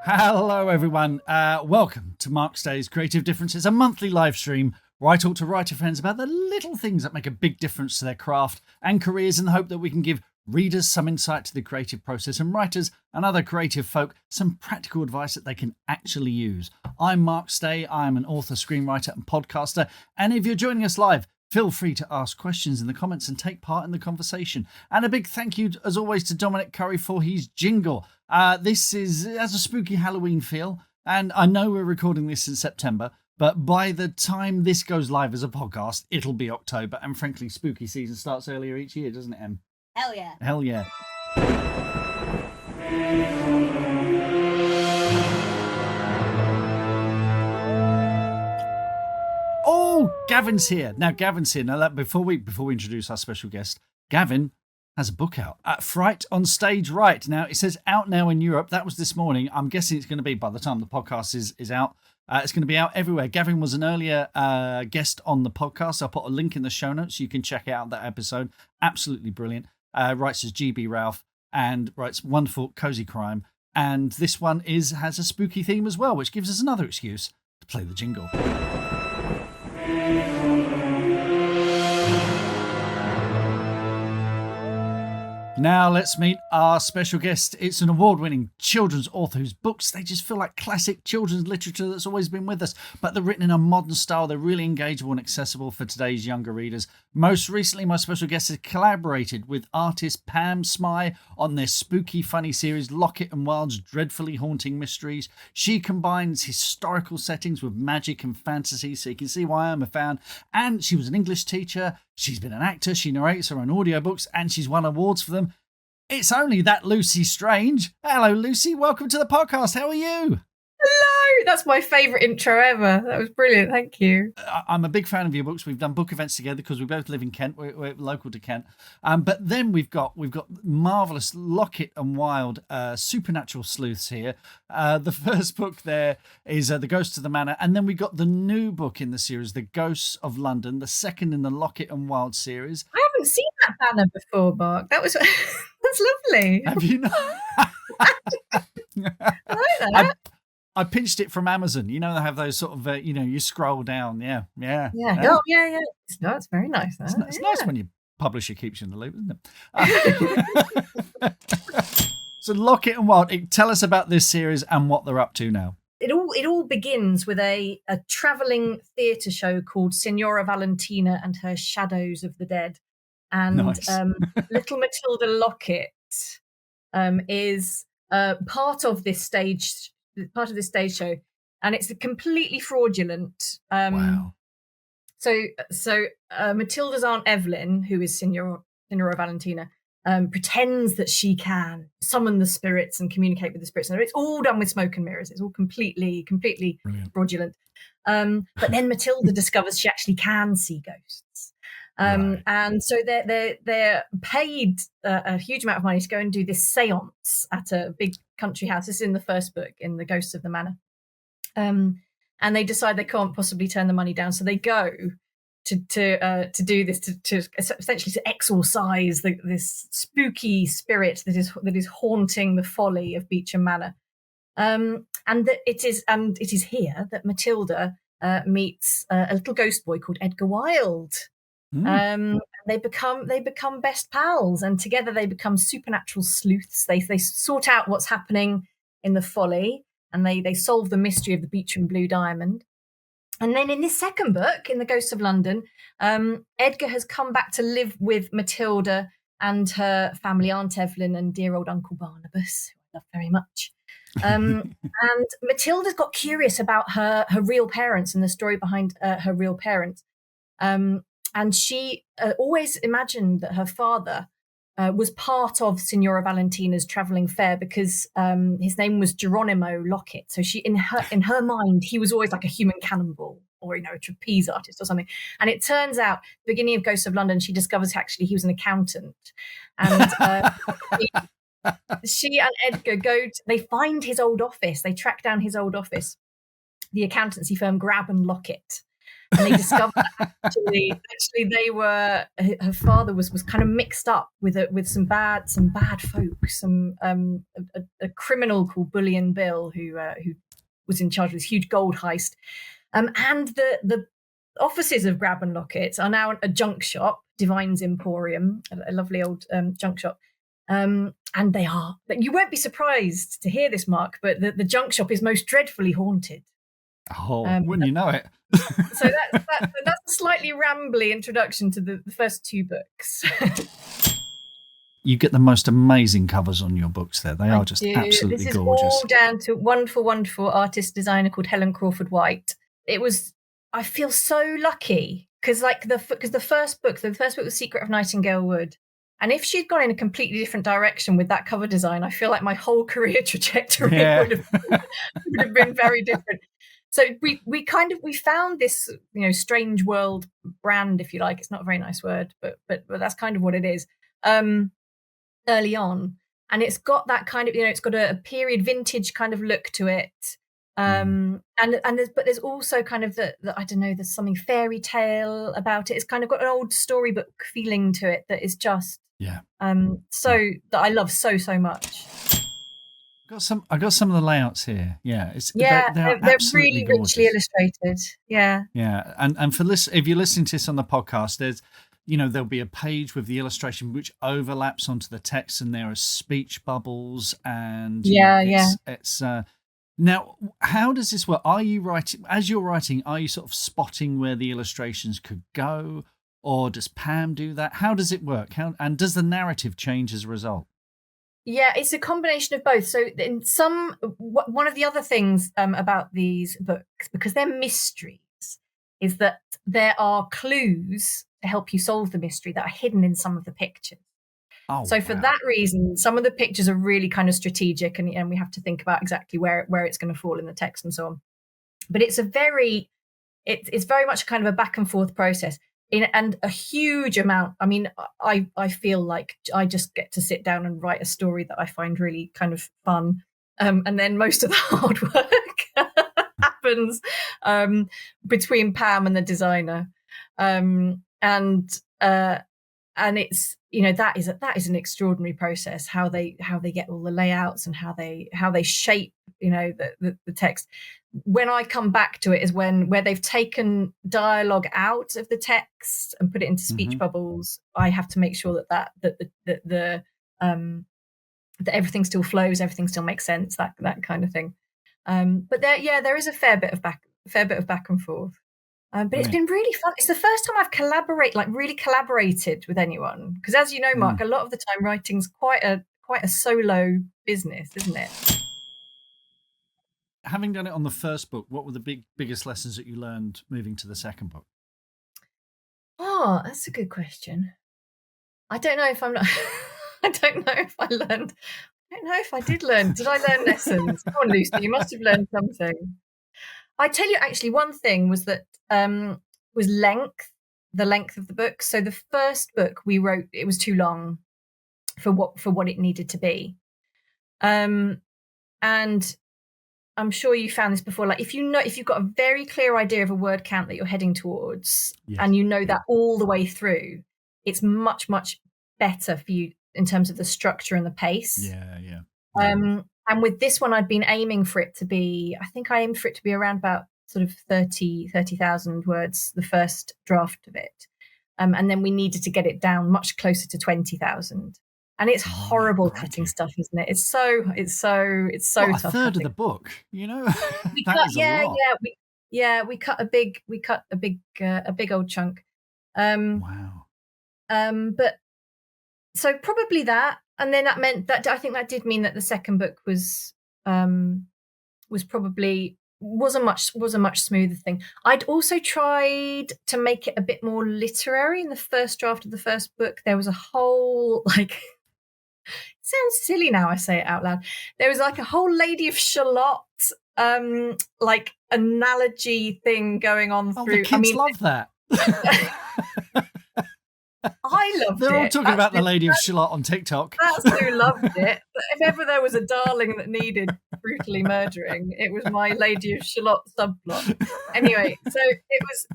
Hello, everyone. Welcome to Mark Stay's Creative Differences, a monthly live stream where I talk to writer friends about the little things that make a big difference to their craft and careers in the hope that we can give readers some insight to the creative process and writers and other creative folk some practical advice that they can actually use. I'm Mark Stay. I'm an author, screenwriter and podcaster. And if you're joining us live, feel free to ask questions in the comments and take part in the conversation. And a big thank you, as always, to Dominic Curry for his jingle. This has a spooky Halloween feel, and I know we're recording this in September, but by the time this goes live as a podcast, it'll be October, and frankly, spooky season starts earlier each year, doesn't it, Em? Hell yeah. Hell yeah. Oh, Gavin's here. Now, before we introduce our special guest, Gavin has a book out, Fright on Stage Right. Now, it says out now in Europe. That was this morning. I'm guessing it's going to be, by the time the podcast is out, it's going to be out everywhere. Gavin was an earlier guest on the podcast. I'll put a link in the show notes so you can check out that episode. Absolutely brilliant. Writes as GB Ralph and writes wonderful cozy crime. And this one has a spooky theme as well, which gives us another excuse to play the jingle. Now let's meet our special guest. It's an award-winning children's author whose books, they just feel like classic children's literature that's always been with us, but they're written in a modern style. They're really engageable and accessible for today's younger readers. Most recently, my special guest has collaborated with artist Pam Smy on their spooky, funny series Lockett and Wilde's Dreadfully Haunting Mysteries. She combines historical settings with magic and fantasy, so you can see why I'm a fan. And she was an English teacher. She's been an actor, she narrates her own audiobooks, and she's won awards for them. It's only that Lucy Strange. Hello, Lucy. Welcome to the podcast. How are you? Hello. That's my favourite intro ever. That was brilliant. Thank you. I'm a big fan of your books. We've done book events together because we both live in Kent. We're local to Kent. But then we've got marvellous Lockett and Wilde supernatural sleuths here. The first book there is The Ghosts of the Manor. And then we got the new book in the series, The Ghosts of London, the second in the Lockett and Wilde series. I haven't seen that banner before, Mark. That was that's lovely. Have you not? I like that. I pinched it from Amazon. You know, they have those sort of, you scroll down. Yeah. Oh, yeah. It's very nice. It's nice when your publisher keeps you in the loop, isn't it? So Lockett and Wilde, tell us about this series and what they're up to now. It all begins with a travelling theatre show called Signora Valentina and Her Shadows of the Dead. And nice. Little Matilda Lockett is part of this stage show, and it's completely fraudulent. Wow. So Matilda's Aunt Evelyn, who is Signora Valentina, pretends that she can summon the spirits and communicate with the spirits. And it's all done with smoke and mirrors. It's all completely brilliant. Fraudulent. But then Matilda discovers she actually can see ghosts. Right. And so they're paid a huge amount of money to go and do this seance at a big country house. This is in the first book, in The Ghosts of the Manor. And they decide they can't possibly turn the money down, so they go to do this to essentially to exorcise this spooky spirit that is haunting the folly of Beauchamp Manor. And it is here that Matilda meets a little ghost boy called Edgar Wilde. They become best pals, and together they become supernatural sleuths. They sort out what's happening in the folly, and they solve the mystery of the Beauchamp Blue Diamond. And then in this second book, in The Ghosts of London, Edgar has come back to live with Matilda and her family, Aunt Evelyn and dear old Uncle Barnabas, who I love very much. And Matilda's got curious about her real parents and the story behind her real parents. And she always imagined that her father was part of Signora Valentina's travelling fair because his name was Geronimo Lockett. So she, in her mind, he was always like a human cannonball or, a trapeze artist or something. And it turns out, beginning of Ghosts of London, she discovers actually he was an accountant. And she and Edgar they find his old office. They track down his old office. The accountancy firm Grab and Lockett. and they discovered that actually they were, her father was kind of mixed up with some bad folk, a criminal called Bullion Bill who was in charge of this huge gold heist, and the offices of Grab and Lockett are now a junk shop, Divine's Emporium, a lovely old junk shop. And they are, but you won't be surprised to hear this, Mark, but the junk shop is most dreadfully haunted. Oh, wouldn't you know it? So that's a slightly rambly introduction to the first two books. You get the most amazing covers on your books there. They are just absolutely this is gorgeous. All down to wonderful artist designer called Helen Crawford White. I feel so lucky because the first book was Secret of Nightingale Wood. And if she'd gone in a completely different direction with that cover design, I feel like my whole career trajectory would have been very different. So we found this, strange world brand, if you like. It's not a very nice word, but that's kind of what it is. Early on, and it's got that kind of, it's got a period vintage kind of look to it. And there's also kind of the I don't know, there's something fairy tale about it. It's kind of got an old storybook feeling to it that is just that I love so much. I got some of the layouts here. Yeah, they're really gorgeous. Richly illustrated. Yeah, and if you're listening to this on the podcast, there's there'll be a page with the illustration which overlaps onto the text, and there are speech bubbles, and it's now, how does this work? Are you writing, as you're writing, are you sort of spotting where the illustrations could go, or does Pam do that? How does it work? And does the narrative change as a result? Yeah, it's a combination of both. So one of the other things about these books, because they're mysteries, is that there are clues to help you solve the mystery that are hidden in some of the pictures. So for that reason, some of the pictures are really kind of strategic, and we have to think about exactly where it's going to fall in the text and so on. But it's very much kind of a back and forth process, and a huge amount. I mean, I feel like I just get to sit down and write a story that I find really kind of fun, and then most of the hard work happens between Pam and the designer, and it's that is an extraordinary process, how they get all the layouts and how they shape the text. When I come back to it is where they've taken dialogue out of the text and put it into speech bubbles. I have to make sure that everything still flows, everything still makes sense, that kind of thing. But there is a fair bit of back and forth. But it's been really fun. It's the first time I've really collaborated with anyone. Because as you know, Mark, a lot of the time writing's quite a solo business, isn't it? Having done it on the first book, what were the biggest lessons that you learned moving to the second book? Oh, that's a good question. I don't know if I'm not. I don't know if I learned. I don't know if I did learn. Did I learn lessons? Come on, Lucy, you must have learned something. I tell you, actually, one thing was that was the length of the book. So the first book we wrote, it was too long for what it needed to be. And I'm sure you found this before. Like if you've got a very clear idea of a word count that you're heading towards, and you know that all the way through, it's much, much better for you in terms of the structure and the pace. Yeah. And with this one, I'd been aiming for it to be, I think I aimed for it to be around about sort of 30,000 words, the first draft of it. And then we needed to get it down much closer to 20,000. And it's horrible cutting stuff, isn't it? It's so tough. A third of the book, We cut a big old chunk. Wow. But so probably that, and then that meant that I think that did mean that the second book was a much smoother thing. I'd also tried to make it a bit more literary. In the first draft of the first book, there was a whole sounds silly now I say it out loud. There was a whole Lady of Shalott analogy thing going on through. The kids love that. I loved it. They're all talking about the Lady of Shalott on TikTok. That's who loved it. But if ever there was a darling that needed brutally murdering. It was my Lady of Shalott subplot. Anyway, so it was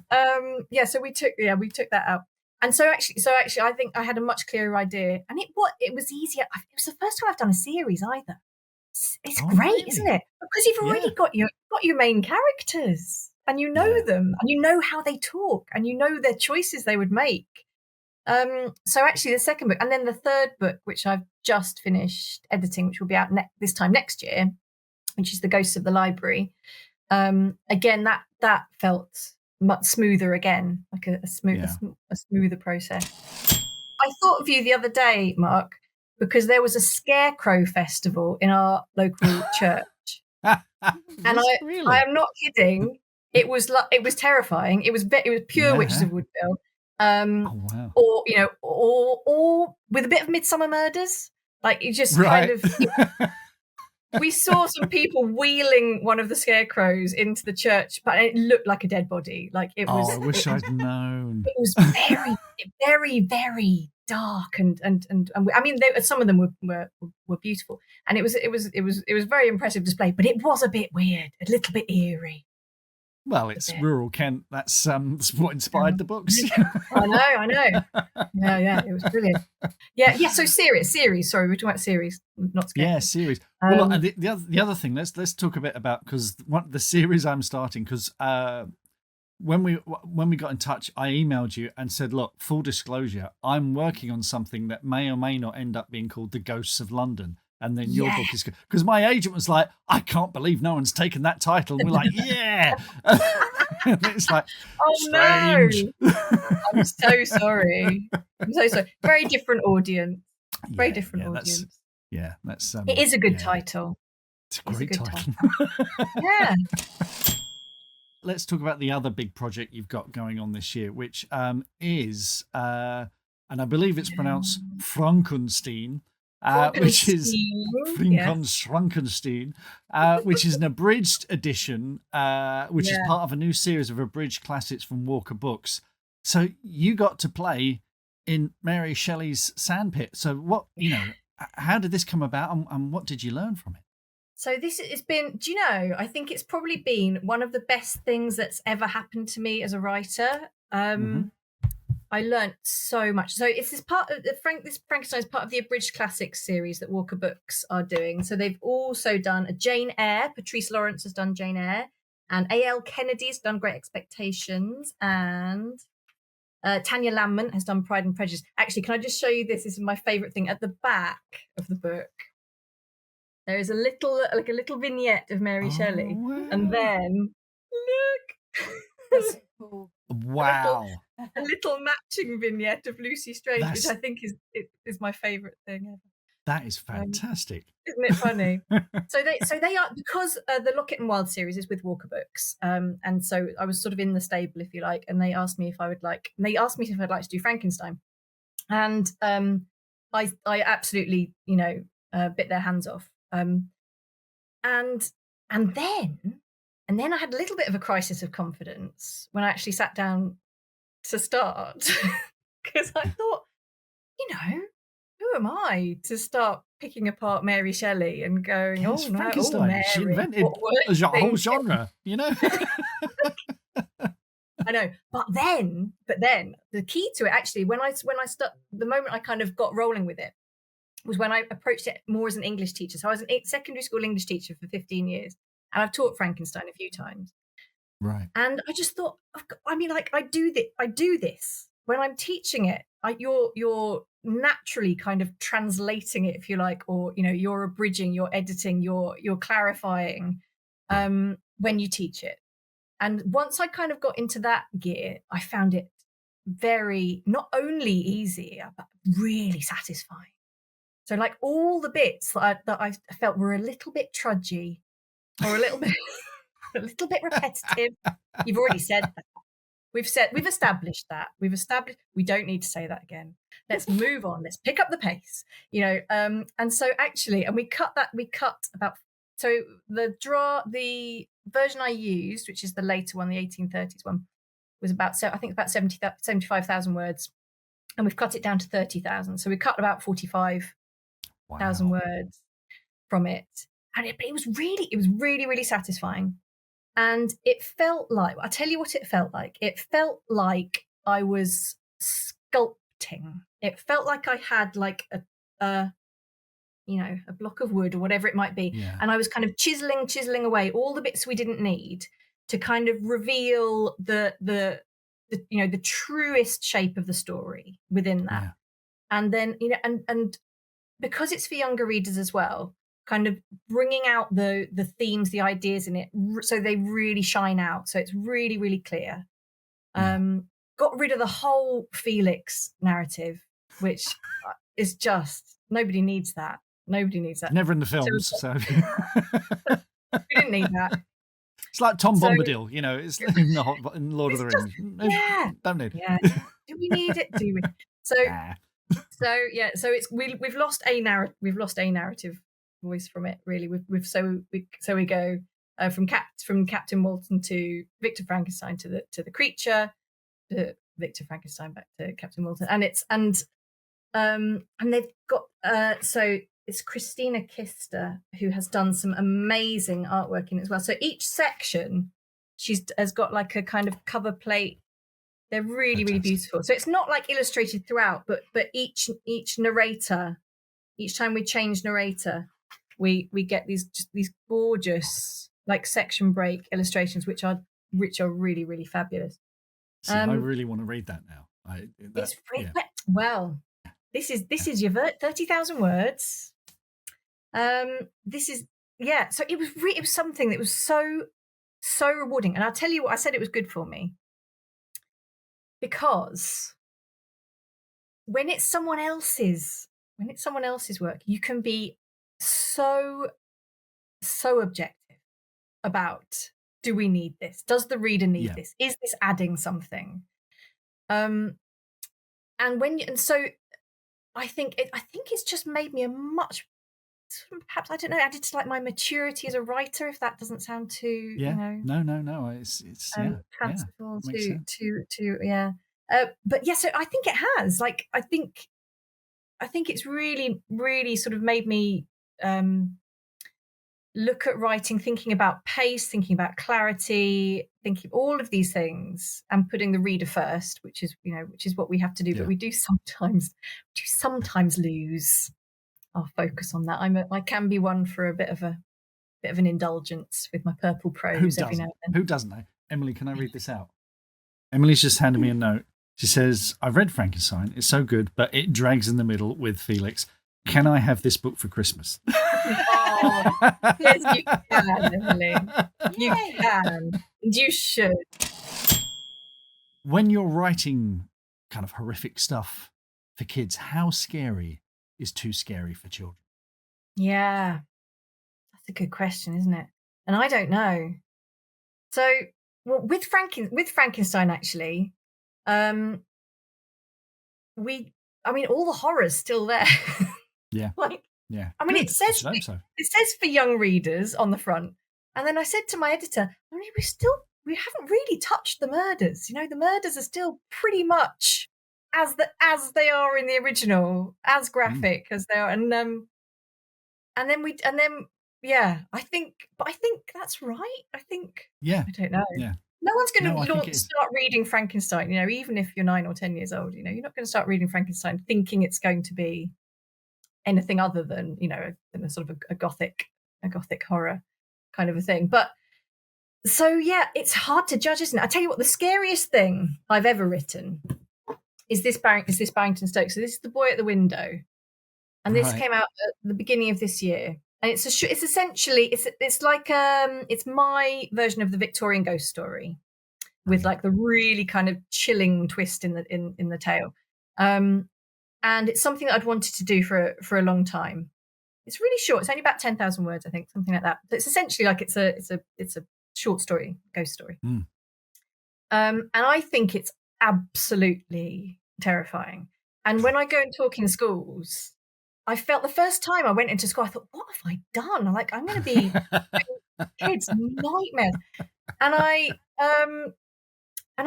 so we took that out. And so actually, I think I had a much clearer idea, and it was easier. It was the first time I've done a series either. It's great, really? isn't it? Because you've already got your main characters, and you know them, and you know how they talk, and you know their choices they would make. So actually, the second book, and then the third book, which I've just finished editing, which will be out this time next year, which is The Ghosts of the Library. Again, that felt much smoother again, like a smoother process. I thought of you the other day, Mark, because there was a scarecrow festival in our local church, and I am not kidding. It was terrifying. It was pure Witches of Woodville, or with a bit of Midsummer Murders. Like it just kind of. We saw some people wheeling one of the scarecrows into the church, but it looked like a dead body. Like it was. I wish I'd known. It was very, very, very dark, and I mean, some of them were beautiful, and it was very impressive display. But it was a bit weird, a little bit eerie. Well, it's rural Kent. That's what inspired the books. I know. Yeah, it was brilliant. Yeah. So series. Sorry, we're talking about series, not scary. Yeah, series. Well, the other thing. Let's talk a bit about, because the series I'm starting, because when we got in touch, I emailed you and said, look, full disclosure, I'm working on something that may or may not end up being called The Ghosts of London. And then your book is, because my agent was like, I can't believe no one's taken that title. And we're like, yeah. And it's like, strange. No. I'm so sorry. Very different audience. Very different audience. That's it is a good title. It's a great title. Yeah. Let's talk about the other big project you've got going on this year, which is, and I believe it's pronounced Frankenstein. Which is Frankenstein, which is an abridged edition, which is part of a new series of abridged classics from Walker Books. So you got to play in Mary Shelley's Sandpit. So how did this come about, and what did you learn from it? So this has been, I think it's probably been one of the best things that's ever happened to me as a writer. I learnt so much. So it's this part of this Frankenstein is part of the abridged classics series that Walker Books are doing. So they've also done a Jane Eyre. Patrice Lawrence has done Jane Eyre, and A.L. Kennedy has done Great Expectations, and Tanya Lamont has done Pride and Prejudice. Actually, can I just show you this? This is my favourite thing. At the back of the book, there is a little vignette of Mary Shelley, and then look. That's cool. Wow. A little matching vignette of Lucy Strange, which I think is my favourite thing ever. That is fantastic. Isn't it funny? So they are, because the Lockett and Wilde series is with Walker Books, and so I was sort of in the stable, if you like, and they asked me if I'd like to do Frankenstein, and I absolutely bit their hands off, and then I had a little bit of a crisis of confidence when I actually sat down to start, because I thought, who am I to start picking apart Mary Shelley and going, Frankenstein. Mary, she invented a whole genre, I know, but then the key to it, actually, when I start, the moment I kind of got rolling with it was when I approached it more as an English teacher. So I was a secondary school English teacher for 15 years. And I've taught Frankenstein a few times. Right. And I just thought, I do this when I'm teaching it. You're naturally kind of translating it, if you like, or you're abridging, you're editing, you're clarifying when you teach it. And once I kind of got into that gear, I found it very, not only easy, but really satisfying. So like all the bits that I felt were a little bit trudgy, or a little bit repetitive. You've already said that. We've established that. We don't need to say that again. Let's move on. Let's pick up the pace. And so actually, and we cut about, so the version I used, which is the later one, the 1830s one, was about 75,000 words, and we've cut it down to 30,000. So we cut about 45,000 words from it. it was really, really satisfying. And it felt like, I'll tell you what it felt like. It felt like I was sculpting. It felt like I had like a block of wood or whatever it might be. Yeah. And I was kind of chiseling away all the bits we didn't need to kind of reveal the truest shape of the story within that. Yeah. And then, and because it's for younger readers as well, kind of bringing out the themes, the ideas in it, so they really shine out. So it's really, really clear. Got rid of the whole Felix narrative, which is just, nobody needs that. Nobody needs that. Never in the films, so we didn't need that. It's like Tom Bombadil, it's in Lord of the Rings. Yeah, don't need it. Yeah. Do we need it? Do we? So it's we've lost a narrative voice from it. Really, we go from Captain Walton to Victor Frankenstein to the creature, to Victor Frankenstein back to Captain Walton, and they've got so it's Christina Kister who has done some amazing artwork in it as well. So each section has got like a kind of cover plate. They're really, really beautiful. So it's not like illustrated throughout, but each narrator, each time we change narrator, we get these gorgeous like section break illustrations, which are really, really fabulous. See, I really want to read that now. Well, this is your 30,000 words. This is So it was something that was so rewarding, and I'll tell you what, I said it was good for me. Because when it's someone else's work, you can be so objective about, do we need this? Does the reader need this? Is this adding something? So I think it's just made me a much, perhaps, I don't know, added to like my maturity as a writer, if that doesn't sound too No, it's fanciful but so I think it has, like, I think it's really, really sort of made me look at writing, thinking about pace, thinking about clarity, thinking all of these things, and putting the reader first, which is what we have to do. But we do sometimes lose our focus on that. I can be one for a bit of an indulgence with my purple prose every now and then. Who doesn't know? Emily, can I read this out? Emily's just handed me a note. She says, I've read Frankenstein. It's so good, but it drags in the middle with Felix. Can I have this book for Christmas? Oh, yes, you can, Emily. You can. And you should. When you're writing kind of horrific stuff for kids, how scary is too scary for children? Yeah. That's a good question, isn't it? And I don't know. So, well, with Frankenstein, actually, all the horror's still there. Yeah. It says for young readers on the front. And then I said to my editor, we haven't really touched the murders. The murders are still pretty much as they are in the original, as graphic as they are. And I think that's right. I don't know. Yeah. No one's going to start reading Frankenstein, even if you're 9 or 10 years old, you're not going to start reading Frankenstein thinking it's going to be anything other than, than a sort of a gothic horror kind of a thing. But so, it's hard to judge, isn't it? I tell you what, the scariest thing I've ever written is this Barrington Stoke. So this is The Boy at the Window. And this came out at the beginning of this year. And it's essentially my version of the Victorian ghost story, with like the really kind of chilling twist in the tale, and it's something that I'd wanted to do for a long time. It's really short; it's only about 10,000 words, I think, something like that. But it's essentially like it's a short story, ghost story, and I think it's absolutely terrifying. And when I go and talk in schools, I felt the first time I went into school, I thought, what have I done? I'm going to be kids' nightmares. And I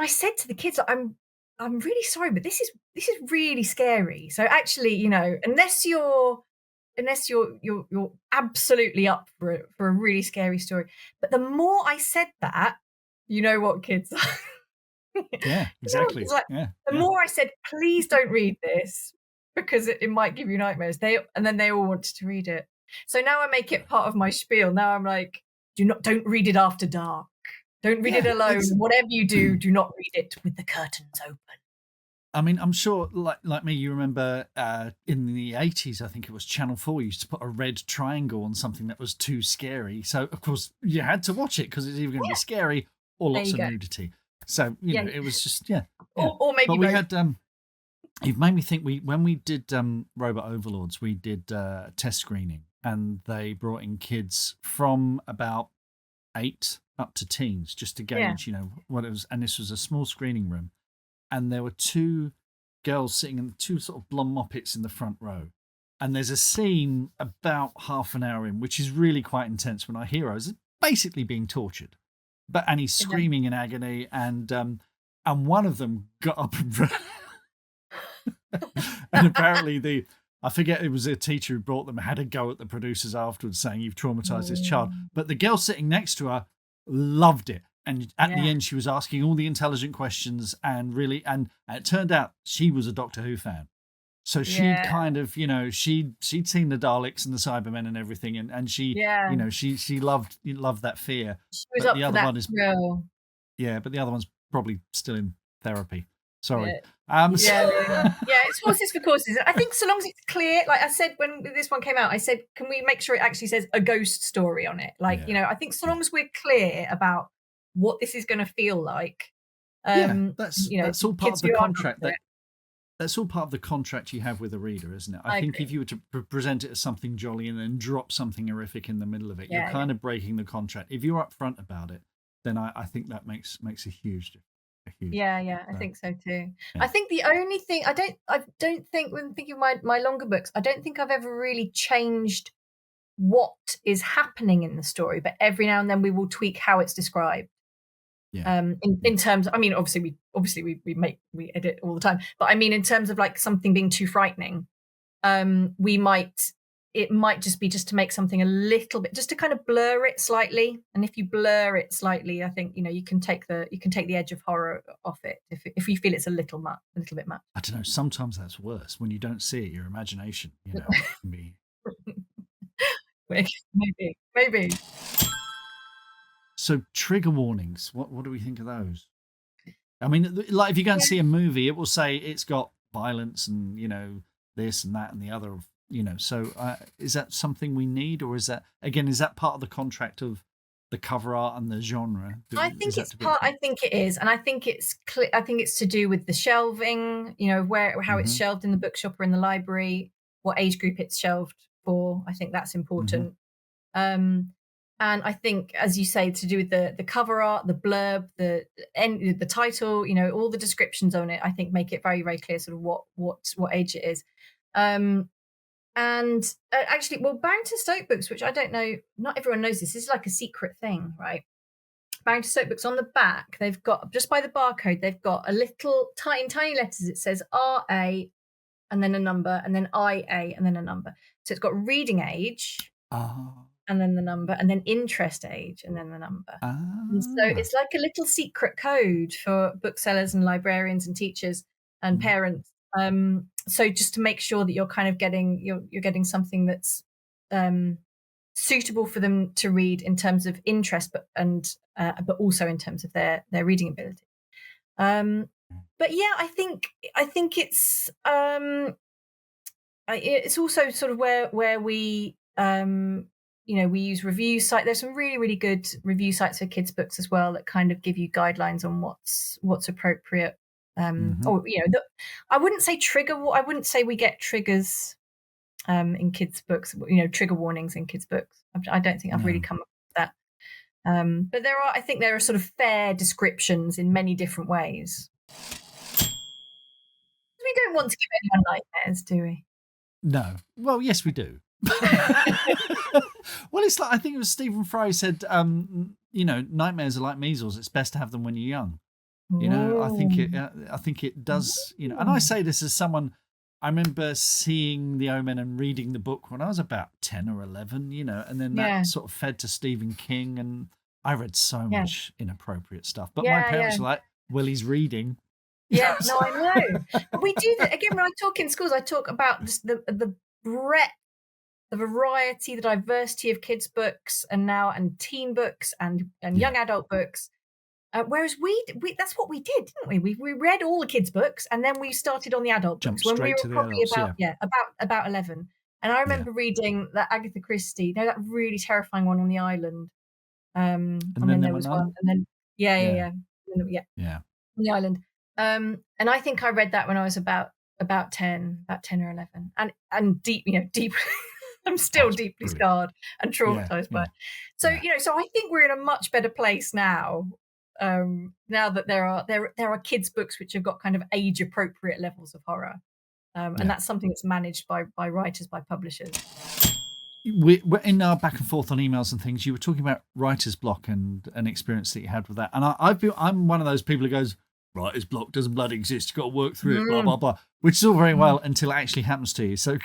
said to the kids, I'm really sorry, but this is really scary. So actually, unless you're you're absolutely up for a really scary story. But the more I said that, you know what kids are. Yeah, exactly. It's like, Yeah, the more I said, please don't read this because it might give you nightmares. And then they all wanted to read it. So now I make it part of my spiel. Now I'm like, don't read it after dark. Don't read it alone. Whatever you do, do not read it with the curtains open. I mean, I'm sure, like me, you remember in the 80s, I think it was Channel 4 used to put a red triangle on something that was too scary. So, of course, you had to watch it because it's either going to be scary or lots of nudity. So, you know, it was just, Or maybe but we both. had, you've made me think, when we did Robot Overlords, we did test screening and they brought in kids from about 8 up to teens just to gauge, you know, what it was. And this was a small screening room. And there were 2 girls sitting in 2 sort of blonde moppets in the front row. And there's a scene about half an hour in, which is really quite intense when our heroes are basically being tortured. And he's screaming in agony. And one of them got up and and apparently I forget, it was a teacher who brought them, had a go at the producers afterwards saying, you've traumatized this child. But the girl sitting next to her loved it. And at the end, she was asking all the intelligent questions and it turned out she was a Doctor Who fan. So she'd kind of, you know, she'd seen the Daleks and the Cybermen and everything. And she, you know, she loved that fear. She was up for that thrill. Yeah, but the other one's probably still in therapy. Sorry. It's horses for courses. I think so long as it's clear, like I said when this one came out, I said, can we make sure it actually says a ghost story on it? Like, you know, I think so long as we're clear about what this is going to feel like. That's all part of the contract. That's all part of the contract you have with a reader, isn't it? I think agree. if you were to present it as something jolly and then drop something horrific in the middle of it, you're kind of breaking the contract. If you're upfront about it, then I think that makes a huge difference. I think so too. I think the only thing I don't think when thinking of my longer books, I don't think I've ever really changed what is happening in the story, but every now and then we will tweak how it's described. In terms, I mean, obviously we edit all the time, but I mean, in terms of like something being too frightening, it might just be just to make something a little bit, just to kind of blur it slightly. And if you blur it slightly, I think, you know, you can take the edge of horror off it if you feel it's a little bit much. I don't know. Sometimes that's worse when you don't see it. Your imagination, you know, can be. Maybe. So trigger warnings. What do we think of those? I mean, like if you go and see a movie, it will say it's got violence and, you know, this and that and the other. You know, so is that something we need, or is that part of the contract of the cover art and the genre? I think it's part. I think it is, and I think it's I think it's to do with the shelving. You know, how it's shelved in the bookshop or in the library, what age group it's shelved for. I think that's important. And I think, as you say, to do with the cover art, the blurb, the title, you know, all the descriptions on it, I think make it very, very clear sort of what age it is. And actually, Barrington Stoke books, which I don't know, not everyone knows this is like a secret thing, right? Barrington Stoke books, on the back, they've got, just by the barcode, they've got a little tiny letters. It says RA and then a number, and then IA and then a number. So it's got reading age and then the number, and then interest age and then the number. And so it's like a little secret code for booksellers and librarians and teachers and parents. So just to make sure that you're kind of getting getting something that's suitable for them to read in terms of interest, but also in terms of their reading ability. But yeah, I think it's also sort of where we you know, we use review sites. There's some really, really good review sites for kids' books as well that kind of give you guidelines on what's appropriate. Or, you know, I wouldn't say I wouldn't say we get triggers in kids' books, you know, trigger warnings in kids' books. I don't think I've really come up with that. But I think there are sort of fair descriptions in many different ways. We don't want to give anyone nightmares, do we? No. Well, yes, we do. Well, it's like, I think it was Stephen Fry said, you know, nightmares are like measles. It's best to have them when you're young. You know, I think it does, you know, and I say this as someone, I remember seeing The Omen and reading the book when I was about 10 or 11, and then that sort of fed to Stephen King, and I read so much inappropriate stuff. But my parents were like, well, he's reading. Yeah, no, I know. But we do that again when I talk in schools. I talk about just the breadth, the variety, the diversity of kids' books and teen books and young adult books. Whereas we that's what we did, didn't we? We read all the kids' books, and then we started on the adult books when we were probably about 11. And I remember reading that Agatha Christie, that really terrifying one on the island. And then there was one, and then on the island. And I think I read that when I was about 10 or 11, and deep. I'm still deeply scarred and traumatized by it. So so I think we're in a much better place now. Now that there are kids' books which have got kind of age appropriate levels of horror, and that's something that's managed by writers, by publishers. We're in our back and forth on emails and things. You were talking about writer's block and an experience that you had with that, and I'm one of those people who goes, writer's block doesn't bloody exist. You've got to work through it, blah blah blah, which is all very well until it actually happens to you. So,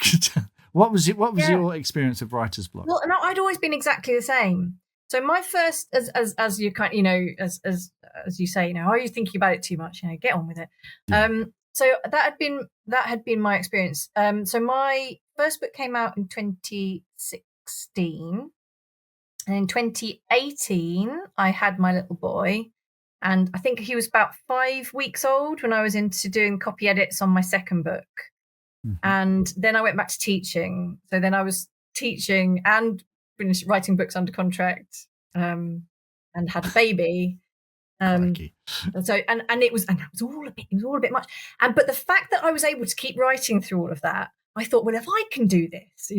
what was your experience of writer's block? Well, no, I'd always been exactly the same. So my first, as you kind, as you say, are you thinking about it too much? Get on with it. Yeah. So that had been my experience. So my first book came out in 2016, and in 2018 I had my little boy, and I think he was about 5 weeks old when I was into doing copy edits on my second book, and then I went back to teaching. So then I was teaching and finished writing books under contract, and had a baby. So and it was all a bit much. But the fact that I was able to keep writing through all of that, I thought, well, if I can do this,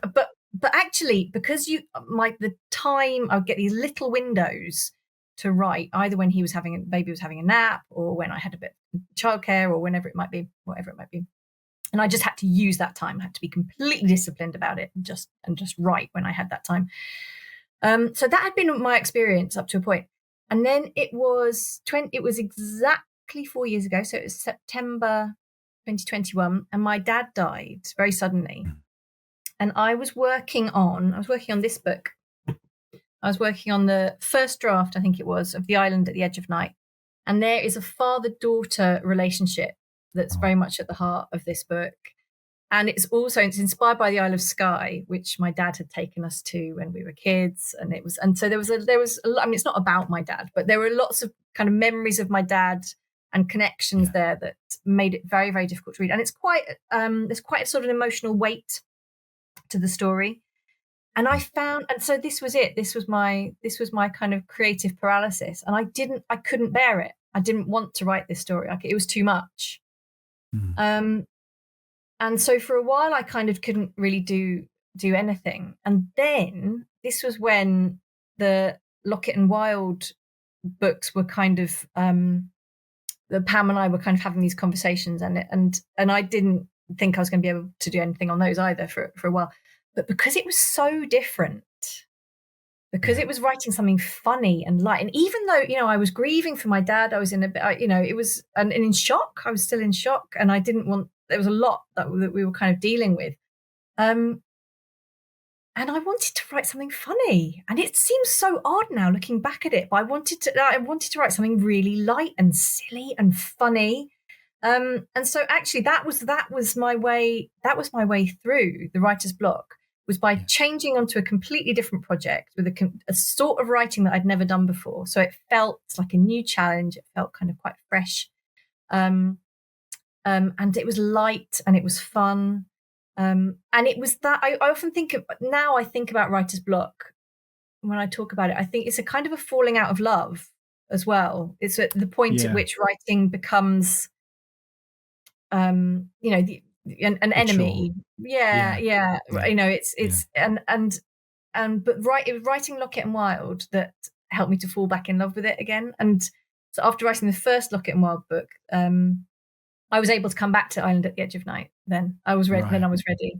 but actually, because the time I would get these little windows to write, either when baby was having a nap, or when I had a bit of childcare, or whatever it might be. And I just had to use that time. I had to be completely disciplined about it, and just write when I had that time. So that had been my experience up to a point. And then it was exactly 4 years ago. So it was September 2021, and my dad died very suddenly. And I was working on this book. I was working on the first draft, I think it was, of The Island at the Edge of Night. And there is a father-daughter relationship that's very much at the heart of this book. And it's inspired by the Isle of Skye, which my dad had taken us to when we were kids. And so there was it's not about my dad, but there were lots of kind of memories of my dad and connections there that made it very, very difficult to read. And it's there's quite a sort of emotional weight to the story. And so this was it. This was my kind of creative paralysis. And I couldn't bear it. I didn't want to write this story. It was too much. And so for a while, I kind of couldn't really do anything. And then this was when the Lockett and Wilde books were kind of, Pam and I were kind of having these conversations, and I didn't think I was going to be able to do anything on those either for a while. But because it was so different, because it was writing something funny and light, and even though I was grieving for my dad, I was in a bit, it was and in shock. I was still in shock, and I didn't want. There was a lot that we were kind of dealing with, and I wanted to write something funny. And it seems so odd now looking back at it, but I wanted to write something really light and silly and funny. And so actually, that was my way. That was my way through the writer's block. Was by changing onto a completely different project with a sort of writing that I'd never done before. So it felt like a new challenge. It felt kind of quite fresh. And it was light and it was fun. And it was that I often think about writer's block when I talk about it. I think it's a kind of a falling out of love as well. It's at the point at which writing becomes, an enemy. But writing Lockett and Wilde that helped me to fall back in love with it again. And so after writing the first Lockett and Wilde book, I was able to come back to Island at the Edge of Night. Then I was ready. Right. Then I was ready,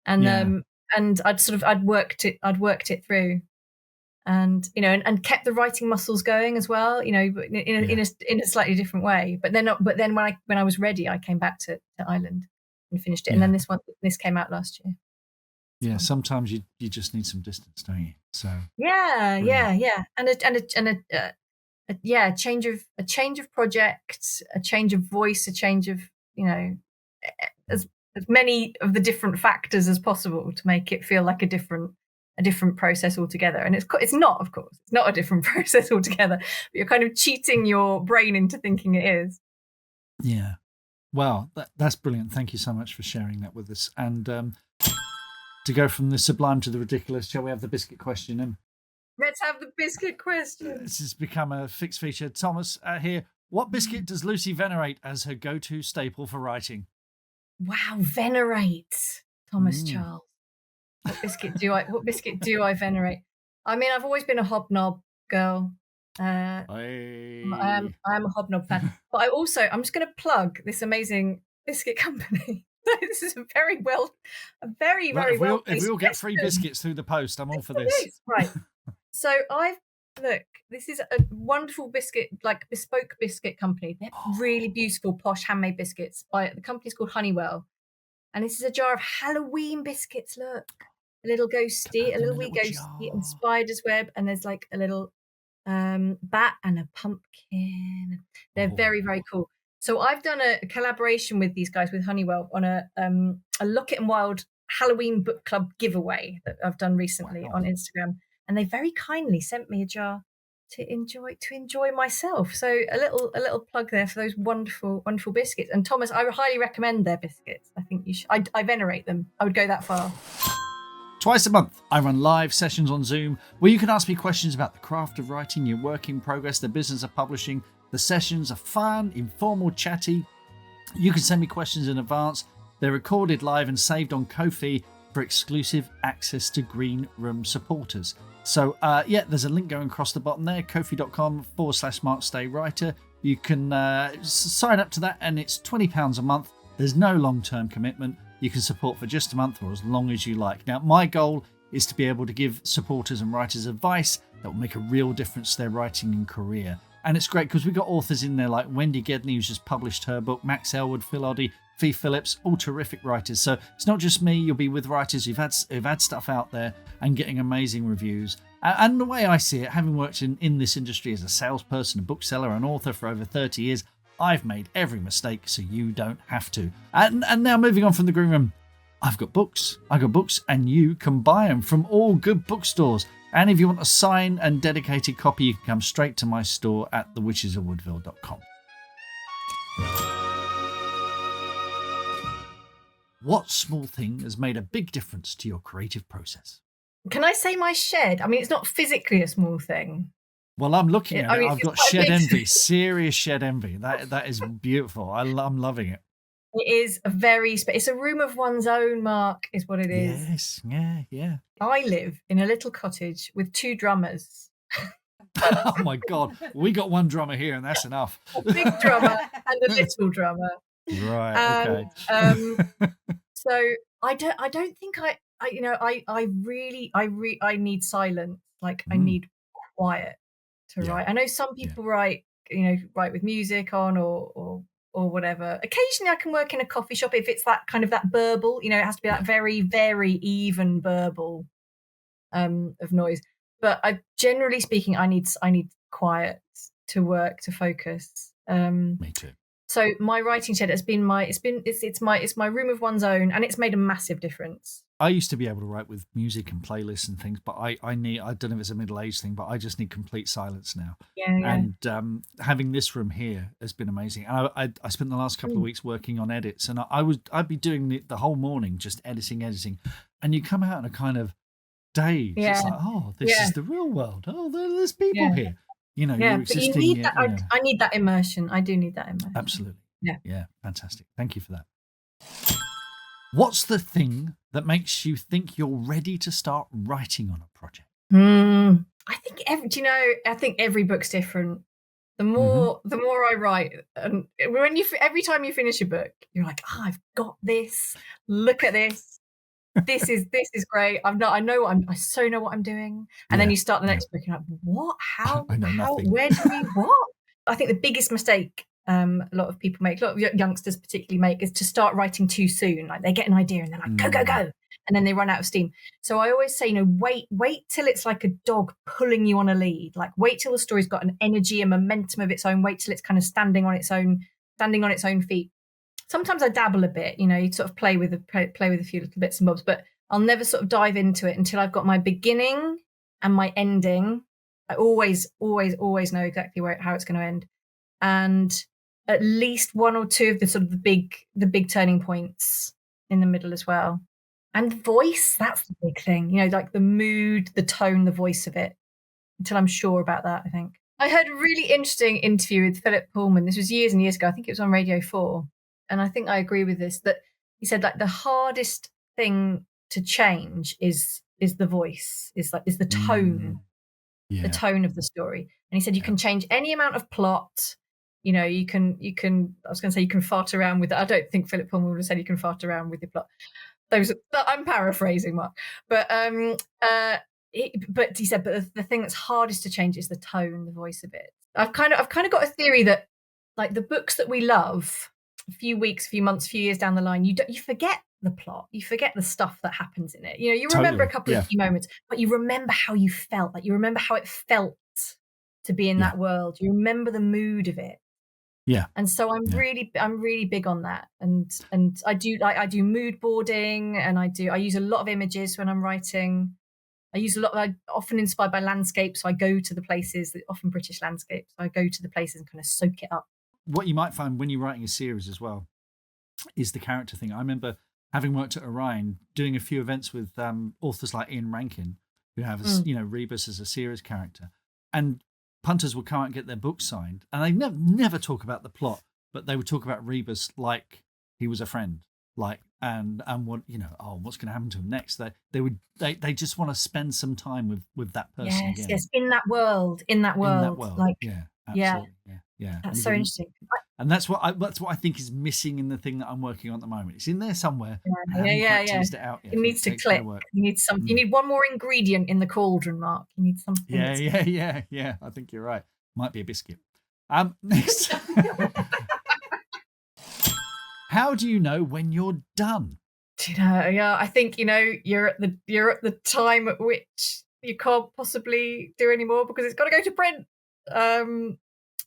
and I'd worked it through, and and kept the writing muscles going as well. But in a slightly different way. But then when I was ready, I came back to Island. and finished it. And then this came out last year. Yeah, sometimes you just need some distance, don't you? So yeah, and a change of project, a change of voice, a change of as many of the different factors as possible to make it feel like a different process altogether. And it's not, of course, it's not a different process altogether, but you're kind of cheating your brain into thinking it is. Yeah. Well, that's brilliant. Thank you so much for sharing that with us. And to go from the sublime to the ridiculous, shall we have the biscuit question? And let's have the biscuit question. This has become a fixed feature. Thomas here. What biscuit does Lucy venerate as her go-to staple for writing? Wow, venerate, Thomas Charles. What biscuit do I venerate? I mean, I've always been a hobnob girl. I am a hobnob fan. But I'm just going to plug this amazing biscuit company. This is very well. If we all get free biscuits through the post, I'm all for this. Right. So this is a wonderful biscuit, like bespoke biscuit company. They're really beautiful, posh, handmade biscuits. The company's called Honeywell. And this is a jar of Halloween biscuits. Look, a little wee ghosty and spider's web. And there's like a little bat and a pumpkin. They're very, very cool. So I've done a collaboration with these guys, with Honeywell, on a Lockett and Wilde Halloween book club giveaway that I've done recently on Instagram. And they very kindly sent me a jar to enjoy myself. So a little plug there for those wonderful, wonderful biscuits. And Thomas, I highly recommend their biscuits. I think you should. I venerate them. I would go that far. Twice a month, I run live sessions on Zoom where you can ask me questions about the craft of writing, your work in progress, the business of publishing. The sessions are fun, informal, chatty. You can send me questions in advance. They're recorded live and saved on Ko-fi for exclusive access to Green Room supporters. So, there's a link going across the bottom there, kofi.com/MarkStayWriter. You can sign up to that, and it's £20 a month. There's no long-term commitment. You can support for just a month or as long as you like. Now, my goal is to be able to give supporters and writers advice that will make a real difference to their writing and career. And it's great because we've got authors in there like Wendy Gedney, who's just published her book, Max Elwood, Phil Oddie, Fee Phillips, all terrific writers. So it's not just me, you'll be with writers who've had stuff out there and getting amazing reviews. And the way I see it, having worked in this industry as a salesperson, a bookseller, an author for over 30 years, I've made every mistake so you don't have to. And now moving on from the Green Room, I've got books, and you can buy them from all good bookstores. And if you want a signed and dedicated copy, you can come straight to my store at thewitchesofwoodville.com. What small thing has made a big difference to your creative process? Can I say my shed? I mean, it's not physically a small thing. Well, I'm looking at it. I've got shed envy, serious shed envy. That is beautiful. I'm loving it. It is it's a room of one's own, Mark, is what it is. Yes, yeah. I live in a little cottage with 2 drummers. Oh my God. We got one drummer here and that's enough. A big drummer and a little drummer. Right, okay. So I don't think I need silence. Like I need quiet to write. I know some people write with music on or whatever. Occasionally I can work in a coffee shop if it's that kind of that burble, it has to be that very, very even burble of noise. But generally speaking, I need quiet to work, to focus. Me too. So my writing shed has been it's my room of one's own, and it's made a massive difference. I used to be able to write with music and playlists and things, but I don't know if it's a middle-aged thing, but I just need complete silence now. Yeah. And having this room here has been amazing. And I spent the last couple of weeks working on edits, and I'd be doing the whole morning just editing, and you come out in a kind of daze. Yeah. It's like, this is the real world. Oh, there's people here. You're existing. But you need that. I need that immersion. I do need that immersion. Absolutely. Yeah, fantastic. Thank you for that. What's the thing that makes you think you're ready to start writing on a project? I think every book's different. The more I write, and every time you finish a book, you're like, I've got this. Look at this. This is great. I so know what I'm doing. And then you start the next book, and you're like, what? How? I know nothing. Where do we? What? I think the biggest mistake a lot of people make, a lot of youngsters particularly make, is to start writing too soon. Like they get an idea and they're like, go, go, go. And then they run out of steam. So I always say, wait till it's like a dog pulling you on a lead. Like wait till the story's got an energy and momentum of its own. Wait till it's kind of standing on its own feet. Sometimes I dabble a bit, you sort of play with a few little bits and bobs, but I'll never sort of dive into it until I've got my beginning and my ending. I always know exactly how it's going to end. And at least one or two of the sort of the big turning points in the middle as well. And voice, that's the big thing, like the mood, the tone, the voice of it, until I'm sure about that, I think. I heard a really interesting interview with Philip Pullman. This was years and years ago. I think it was on Radio 4. And I think I agree with this, that he said like the hardest thing to change is the voice, is the tone, the tone of the story. And he said you can change any amount of plot. You can, I was going to say you can fart around with it. I don't think Philip Pullman would have said you can fart around with your plot. I'm paraphrasing, Mark. But he said, but the thing that's hardest to change is the tone, the voice of it. I've kind of got a theory that like the books that we love, a few weeks, few months, few years down the line, you forget the plot, you forget the stuff that happens in it. You remember a couple of key moments, but you remember how you felt. Like you remember how it felt to be in that world. You remember the mood of it. Yeah. And so I'm really big on that. And I do mood boarding, and I use a lot of images when I'm writing. I'm often inspired by landscapes. So I go to the places, often British landscapes. I go to the places and kind of soak it up. What you might find when you're writing a series as well is the character thing. I remember having worked at Orion, doing a few events with authors like Ian Rankin, who have, Rebus as a series character. And punters would come out and get their book signed, and they never talk about the plot, but they would talk about Rebus like he was a friend, like and what what's going to happen to him next. They just want to spend some time with that person. Yes, in that world, like absolutely. Yeah. That's so interesting. And that's what I think is missing in the thing that I'm working on at the moment. It's in there somewhere. Teased it out yet. It needs to click. You need something. You need one more ingredient in the cauldron, Mark. You need something. Yeah. I think you're right. Might be a biscuit. Next. How do you know when you're done? I think you're at the time at which you can't possibly do anymore because it's got to go to print.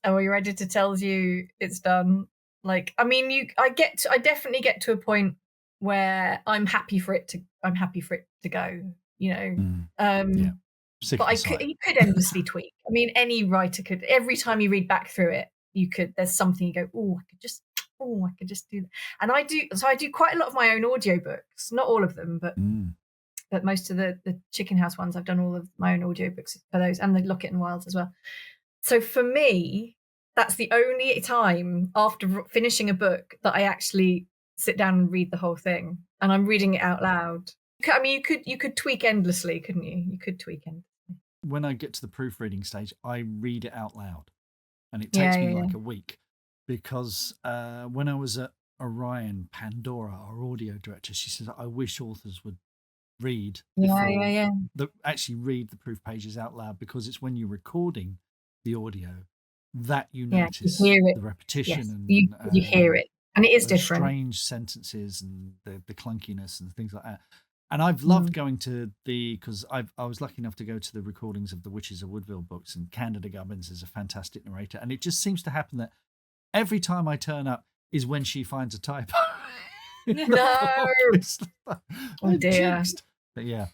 Or your editor tells you it's done. Like, I mean, I definitely get to a point where I'm happy for it to go. But you could endlessly tweak. I mean, any writer could. Every time you read back through it, there's something you go, I could just do that. And I do. So I do quite a lot of my own audiobooks. Not all of them, but most of the Chicken House ones, I've done all of my own audiobooks for those, and the Lockett and Wilde as well. So for me, that's the only time after finishing a book that I actually sit down and read the whole thing, and I'm reading it out loud. I mean, you could tweak endlessly, couldn't you? You could tweak endlessly. When I get to the proofreading stage, I read it out loud, and it takes me like a week because when I was at Orion, Pandora, our audio director, she says, I wish authors would read actually read the proof pages out loud, because it's when you're recording the audio that you notice the repetition and you hear it, and it is different, strange sentences and the clunkiness and things like that. And I've loved going to because I was lucky enough to go to the recordings of the Witches of Woodville books, and Candida Gubbins is a fantastic narrator, and it just seems to happen that every time I turn up is when she finds a typo. No. Oh dear. But yeah,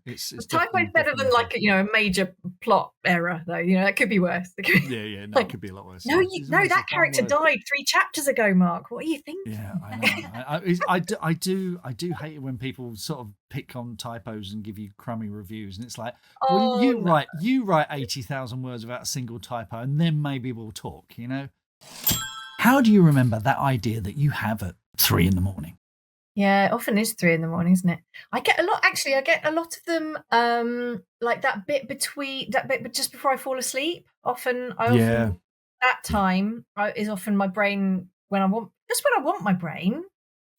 it's typo's better than like a major plot error, though. That could be worse. No, it could be a lot worse. No, that character died 3 chapters ago, Mark. What are you thinking? Yeah, I know. I do hate it when people sort of pick on typos and give you crummy reviews, and it's like, you write 80,000 words without a single typo, and then maybe we'll talk. How do you remember that idea that you have at 3 a.m? Yeah, it often is 3 a.m, isn't it? I get a lot of them, like that bit just before I fall asleep. Often that time is often my brain when I want my brain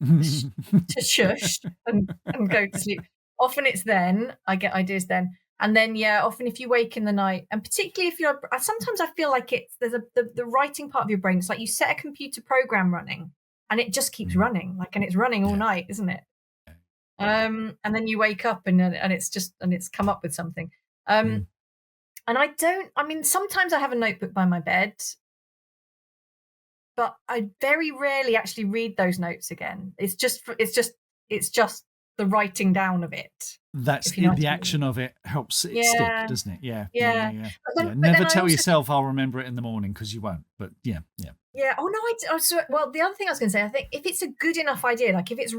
to shush and go to sleep. Often it's then I get ideas then. And then, often if you wake in the night, and particularly if sometimes I feel like there's the writing part of your brain. It's like you set a computer program running and it just keeps running, and it's running all night, isn't it? And then you wake up and it's come up with something. And sometimes I have a notebook by my bed, but I very rarely actually read those notes again. It's just the writing down of it. That's the action of it helps it stick, doesn't it? Yeah. Never tell yourself I'll remember it in the morning, because you won't. But yeah. Oh no, well, the other thing I was going to say, I think if it's a good enough idea, like if it's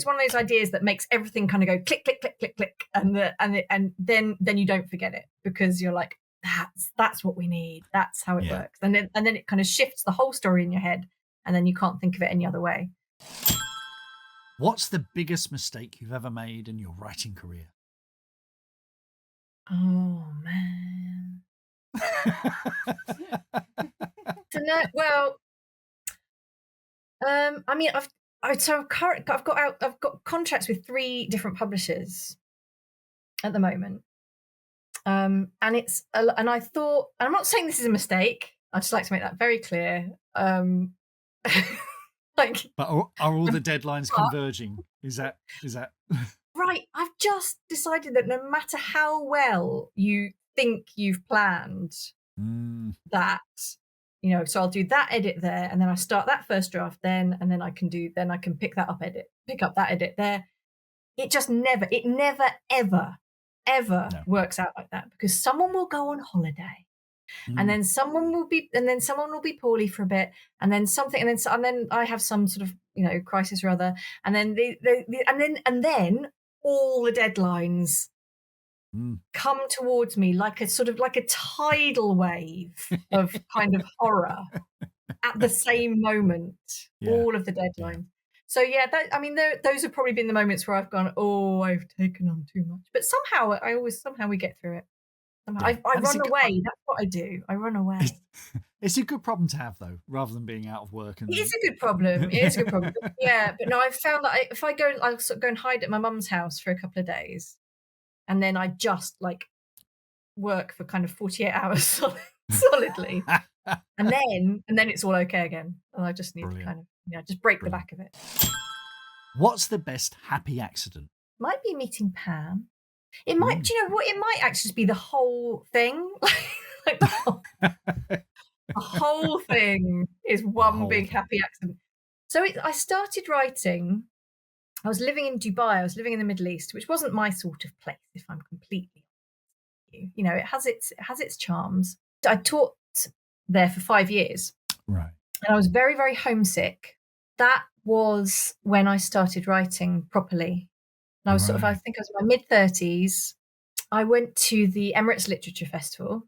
one of those ideas that makes everything kind of go click, click, click, click, click, and then you don't forget it, because you're like, that's what we need. That's how it works. And then it kind of shifts the whole story in your head, and then you can't think of it any other way. What's the biggest mistake you've ever made in your writing career? Oh man. I've got contracts with 3 different publishers at the moment. And I thought, and I'm not saying this is a mistake. I'd just like to make that very clear. But are all the deadlines converging? Is that right? I've just decided that no matter how well you think you've planned that, so I'll do that edit there, and then I start that first draft then, and then I can pick up that edit there. It just never ever works out like that, because someone will go on holiday. And then someone will be poorly for a bit, and then something, and then I have some sort of crisis or other, and then and then all the deadlines come towards me like a tidal wave of kind of horror at the same moment. All of the deadlines. So those have probably been the moments where I've gone, oh, I've taken on too much. But somehow we get through it. I run away. That's what I do. I run away. It's a good problem to have, though, rather than being out of work. It is a good problem. Yeah, but no, I've found that if I go, I'll sort of go and hide at my mum's house for a couple of days, and then I just work for kind of 48 hours solidly, and then it's all okay again. And I just need to kind of just break the back of it. What's the best happy accident? Might be meeting Pam. It might, do you know what? It might actually be the whole thing. The whole thing is one big happy accident. So I started writing. I was living in Dubai. I was living in the Middle East, which wasn't my sort of place, if I'm completely honest with you. It has its charms. I taught there for 5 years. Right. And I was very, very homesick. That was when I started writing properly. And I was I think I was in my mid-30s. I went to the Emirates Literature Festival,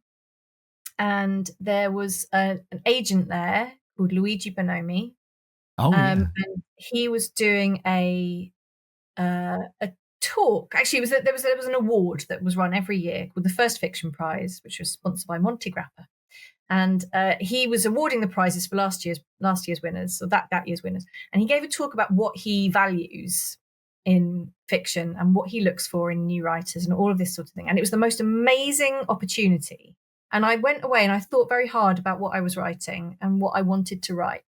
and there was an agent there called Luigi Bonomi. And he was doing a talk. Actually, there was an award that was run every year called the First Fiction Prize, which was sponsored by Monty Grappa. And he was awarding the prizes for last year's winners, or that year's winners. And he gave a talk about what he values in fiction and what he looks for in new writers and all of this sort of thing. And it was the most amazing opportunity. And I went away and I thought very hard about what I was writing and what I wanted to write.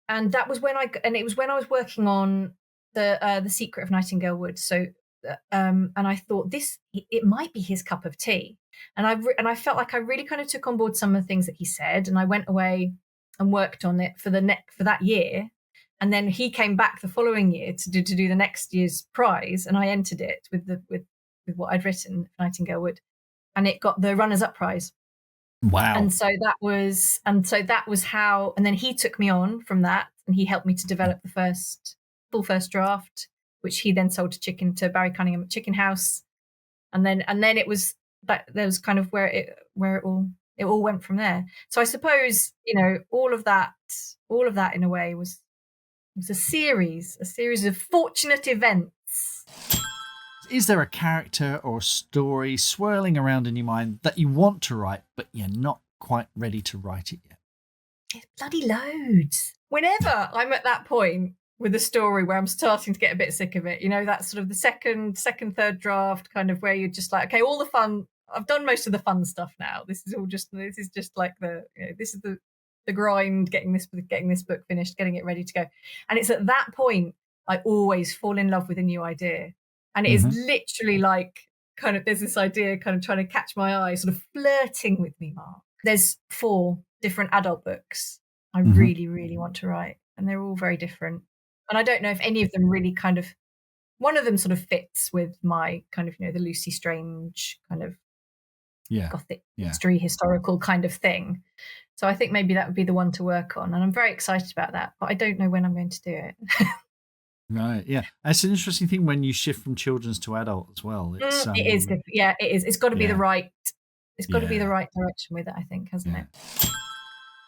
And that was when it was when I was working on the Secret of Nightingale Wood. So and I thought it might be his cup of tea. And I felt like I really kind of took on board some of the things that he said, and I went away and worked on it for that year. And then he came back the following year to do the next year's prize, and I entered it with what I'd written, Nightingale Wood, and it got the runners-up prize. Wow! And so that was how. And then he took me on from that, and he helped me to develop the full first draft, which he then sold to Barry Cunningham at Chicken House, and then it was that there was kind of where it all went from there. So I suppose all of that in a way was a series of fortunate events. Is there a character or a story swirling around in your mind that you want to write, but you're not quite ready to write it yet? It's bloody loads. Whenever I'm at that point with a story where I'm starting to get a bit sick of it, that's sort of the second, third draft, kind of where you're just like, okay, all the fun I've done most of the fun stuff now. This is just like this is the grind, getting this book finished, getting it ready to go. And it's at that point I always fall in love with a new idea. And it is literally like kind of, there's this idea kind of trying to catch my eye, sort of flirting with me, Mark. There's 4 different adult books I really, really want to write. And they're all very different. And I don't know if any of them really kind of, one of them sort of fits with my kind of, the Lucy Strange kind of Gothic history, historical kind of thing. So I think maybe that would be the one to work on. And I'm very excited about that, but I don't know when I'm going to do it. Right, yeah. It's an interesting thing when you shift from children's to adult as well. It is different. Yeah, it is. It's got to be the right, it's got to be the right direction with it, I think, hasn't it?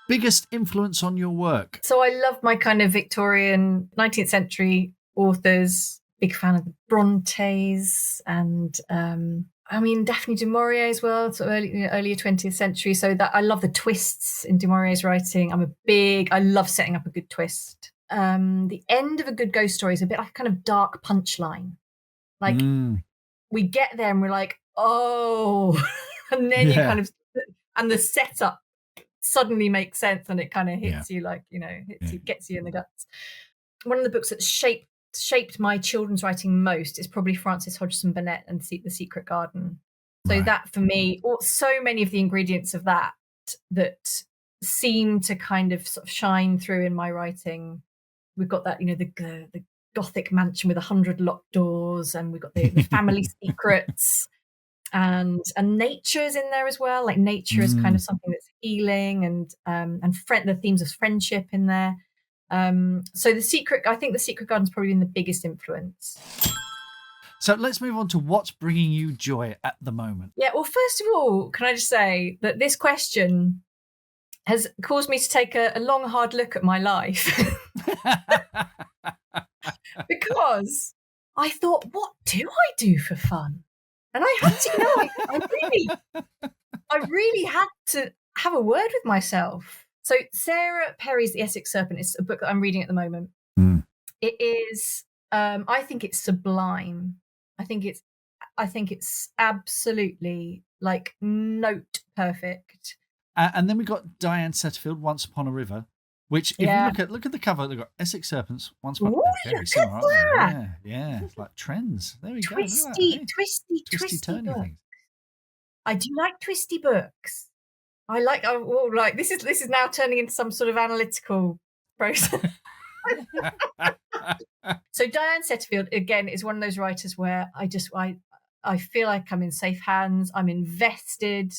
Biggest influence on your work? So I love my kind of Victorian 19th century authors. Big fan of the Brontes and Daphne du Maurier as well, so earlier 20th century. So that I love the twists in du Maurier's writing. I love setting up a good twist. The end of a good ghost story is a bit like a kind of dark punchline. Like we get there and we're like, oh, and then you kind of, and the setup suddenly makes sense and it kind of hits you like, gets you in the guts. One of the books that shaped my children's writing most is probably Frances Hodgson Burnett and The Secret Garden. So that for me, so many of the ingredients of that seem to kind of sort of shine through in my writing. We've got that, the Gothic mansion with 100 locked doors, and we've got the family secrets, and nature's in there as well. Like nature is kind of something that's healing, and the themes of friendship in there. So I think The Secret Garden's probably been the biggest influence. So let's move on to what's bringing you joy at the moment. Yeah, well, first of all, can I just say that this question has caused me to take a long, hard look at my life. Because I thought, what do I do for fun? And I had to, I really had to have a word with myself. So Sarah Perry's The Essex Serpent is a book that I'm reading at the moment. It is, I think it's sublime. I think it's absolutely like note perfect. And then we got Diane Setterfield, Once Upon a River, which if you look at the cover, they've got Essex Serpents, Once Upon a River. Very similar, aren't they? Yeah. It's like trends. There we go. Twisty turny books. things. I do like twisty books. I like this is now turning into some sort of analytical process. So Diane Setterfield again is one of those writers where I feel like I'm in safe hands. I'm invested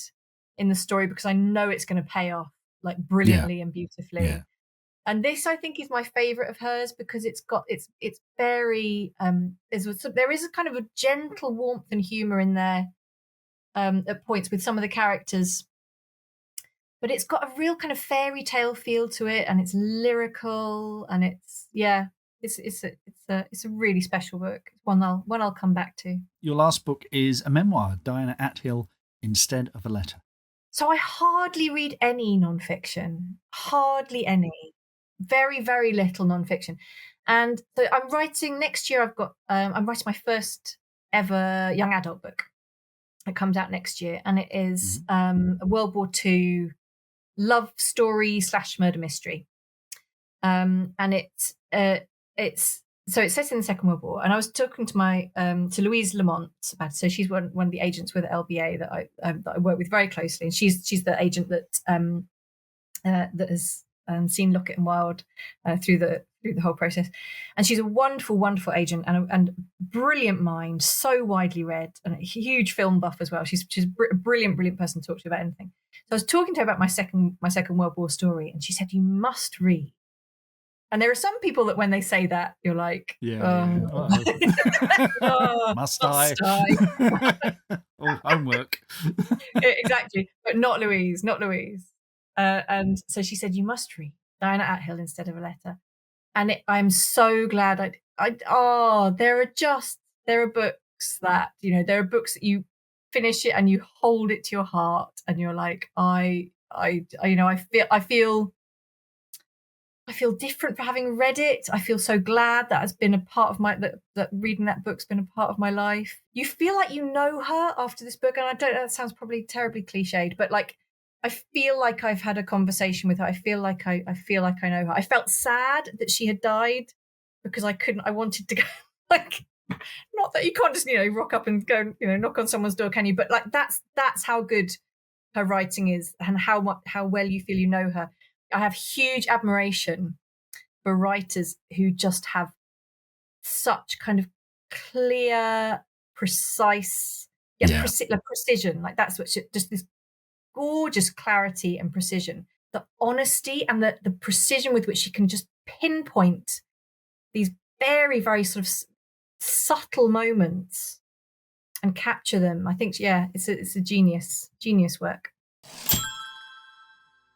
in the story because I know it's going to pay off like brilliantly and beautifully. Yeah. And this I think is my favorite of hers because it's very there is a kind of a gentle warmth and humor in there at points with some of the characters. But it's got a real kind of fairy tale feel to it, and it's lyrical, and it's a really special book. It's one I'll come back to. Your last book is a memoir, Diana Athill, Instead of a Letter. So I hardly read any nonfiction, hardly any, very, very little nonfiction. And so I'm writing next year. I'm writing my first ever young adult book. It comes out next year, and it is a World War II love story / murder mystery. And it's so it's set in the Second World War. And I was talking to to Louise Lamont about it. So she's one of the agents with LBA that I work with very closely, and she's the agent that has seen Lockett and Wilde through the whole process. And she's a wonderful, wonderful agent and brilliant mind, so widely read, and a huge film buff as well. She's a brilliant, brilliant person to talk to about anything. So I was talking to her about my second World War story, and she said, "You must read." And there are some people that when they say that, you're like, must I? Homework. Exactly. But not Louise. And so she said, "You must read Diana Athill Instead of a Letter." And I'm so glad there are books that, there are books that you finish it and you hold it to your heart and you're like, I feel I feel different for having read it. I feel so glad that has been a part of my that reading that book's been a part of my life. You feel like you know her after this book, and I don't know, that sounds probably terribly cliched, but like I feel like I've had a conversation with her. I feel like I know her. I felt sad that she had died because I wanted to go like, not that you can't just, rock up and go, knock on someone's door, can you? But like that's how good her writing is and how well you feel you know her. I have huge admiration for writers who just have such kind of clear, precise, precision. Like that's what just this gorgeous clarity and precision, the honesty and the precision with which she can just pinpoint these very, very sort of subtle moments and capture them. I think, it's a genius work.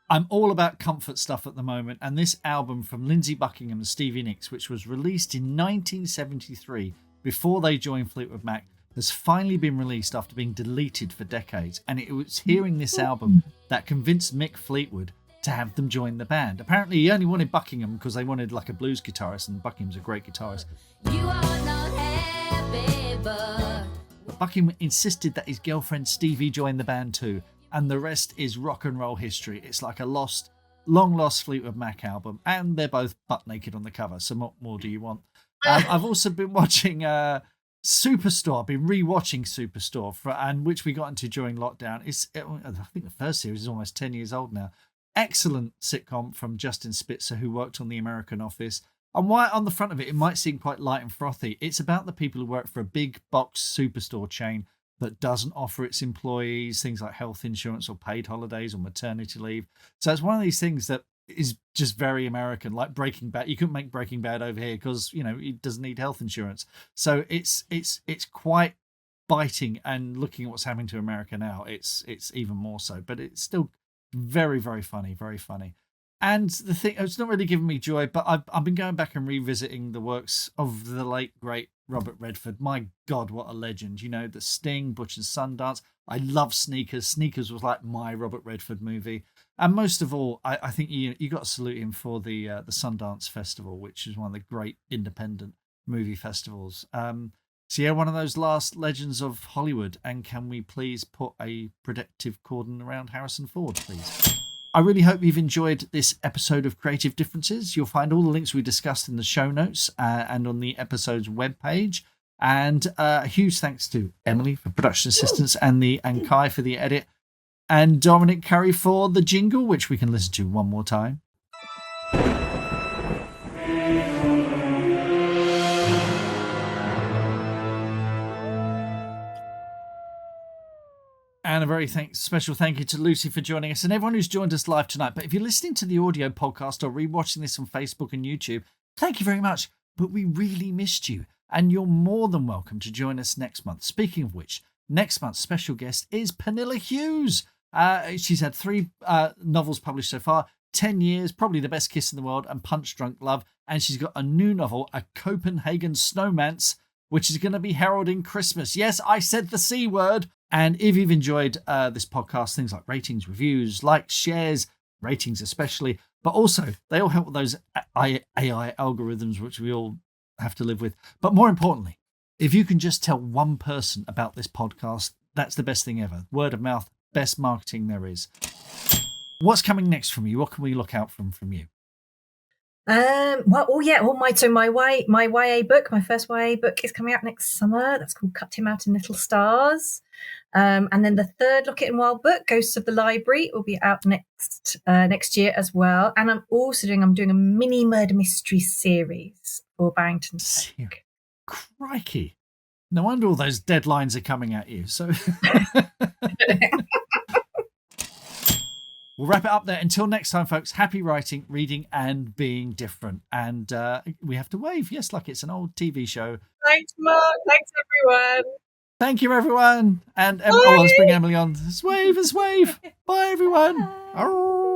I'm all about comfort stuff at the moment, and this album from Lindsey Buckingham and Stevie Nicks, which was released in 1973 before they joined Fleetwood Mac, has finally been released after being deleted for decades. And it was hearing this album that convinced Mick Fleetwood to have them join the band. Apparently he only wanted Buckingham because they wanted like a blues guitarist, and Buckingham's a great guitarist. You are not happy, but Buckingham insisted that his girlfriend Stevie join the band too, and the rest is rock and roll history. It's like a long lost Fleetwood Mac album, and they're both butt naked on the cover, so what more do you want? I've also been watching Superstore. I've been rewatching Superstore, and which we got into during lockdown. I think the first series is almost 10 years old now. Excellent sitcom from Justin Spitzer, who worked on The American Office. And why on the front of it might seem quite light and frothy, it's about the people who work for a big box superstore chain that doesn't offer its employees things like health insurance or paid holidays or maternity leave. So it's one of these things that is just very American, like Breaking Bad. You couldn't make Breaking Bad over here because, it doesn't need health insurance. So it's quite biting, and looking at what's happening to America now, it's even more so. But it's still very, very funny, very funny. And the thing, it's not really giving me joy, but I've been going back and revisiting the works of the late, great Robert Redford. My God, what a legend. The Sting, Butch and Sundance. I love Sneakers. Sneakers was like my Robert Redford movie. And most of all, I think you got to salute him for the Sundance Festival, which is one of the great independent movie festivals. So one of those last legends of Hollywood. And can we please put a protective cordon around Harrison Ford, please? I really hope you've enjoyed this episode of Creative Differences. You'll find all the links we discussed in the show notes and on the episode's webpage. And a huge thanks to Emily for production assistance and Kai for the edit, and Dominic Curry for the jingle, which we can listen to one more time. And a very special thank you to Lucy for joining us, and everyone who's joined us live tonight. But if you're listening to the audio podcast or rewatching this on Facebook and YouTube, thank you very much. But we really missed you, and you're more than welcome to join us next month. Speaking of which, next month's special guest is Pernilla Hughes. She's had 3 novels published so far, 10 Years, Probably the Best Kiss in the World, and Punch Drunk Love. And she's got a new novel, A Copenhagen Snowman's, which is going to be heralding Christmas. Yes, I said the C word. And if you've enjoyed this podcast, things like ratings, reviews, likes, shares, ratings especially, but also they all help with those AI algorithms, which we all have to live with. But more importantly, if you can just tell one person about this podcast, that's the best thing ever. Word of mouth, best marketing there is. What's coming next from you? What can we look out from you? My YA book, my first YA book, is coming out next summer. That's called Cut Him Out in Little Stars. And then the third Lockett and Wilde book, Ghosts of the Library, will be out next year as well. And I'm doing a mini murder mystery series for Barrington Stoke. Crikey! No wonder all those deadlines are coming at you. So. We'll wrap it up there. Until next time, folks, happy writing, reading, and being different. And we have to wave. Yes, like it's an old TV show. Thanks, Mark. Thanks, everyone. Thank you, everyone. And let's bring Emily on. Let's wave. Bye, everyone. Arr.